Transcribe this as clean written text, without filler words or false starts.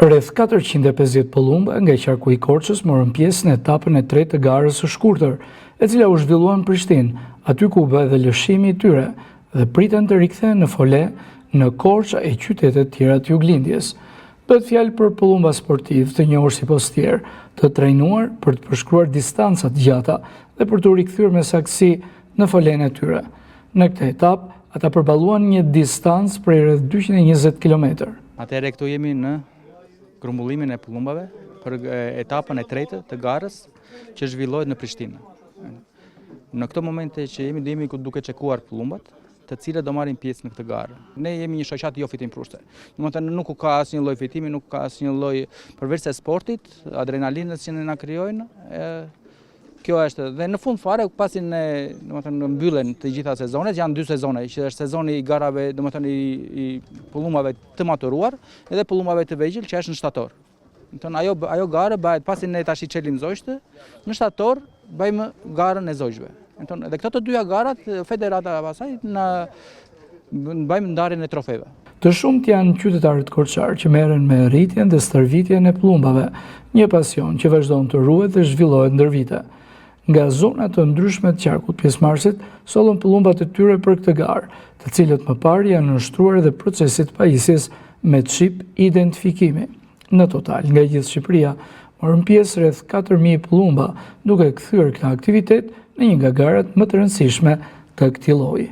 Rreth 450 pëllumba nga qarku i Korçës morën pjesë në etapën e tretë të garës së shkurtër, e cila u zhvillua në Prishtinë, aty ku u bë edhe lëshimi i tyre dhe priten të rikthehen në Fole, në Korçë e qytetet tjera të Juglindjes. Bëhet fjalë për pëllumba sportiv të njohur si postier, të trajnuar për të përshkruar distanca të gjata dhe për të rikthyer me saktësi në folen e tyre. Në këtë etapë, ata përballuan një distancë prej rreth 220 km. Atëherë këtu jemi në grumbullimin e pëllumbave për etapën e tretë të garës që zhvillohet në Prishtinë. Në këtë moment që jemi duke çekuar pëllumbat, të cilët do marrin pjesë në këtë garë. Ne jemi një shoqat jo fitim prushte. Domethënë nuk ka asnjë lloj fitimi, nuk ka asnjë lloj përveç se sportit, adrenalinës që ne na krijojnë. Kjo është dhe në fund fare pasi ne domethënë mbyllen të gjitha sezonet, janë 2 sezone, që është sezoni i garave, domethënë i pëllumbave të maturuar edhe pëllumbave të vegjël që është në shtator. Domethënë ajo garë bëhet pasi ne tash i çelim zogjtë, në shtator bëjmë garën e zogjve. Domethënë edhe këto të dyja garat federata pasaj na bëjmë ndarjen e trofeve. Të shumt janë qytetarët korçar që merren me rritjen dhe stërvitjen e pëllumbave, një pasion që vazhdon të ruhet dhe zhvillohet ndër vite. Nga zonat të ndryshme të qarkut pjesëmarrësit sollën pëllumbat e tyre për këtë garë, të cilët më parë janë nështruar edhe procesit pajisjes me çip identifikimi. Në total, nga gjithë Shqipëria, morën pjesë rreth 4.000 pëllumba, duke kthyer këtë aktivitet në një nga garat më të rëndësishme të këtij lloji.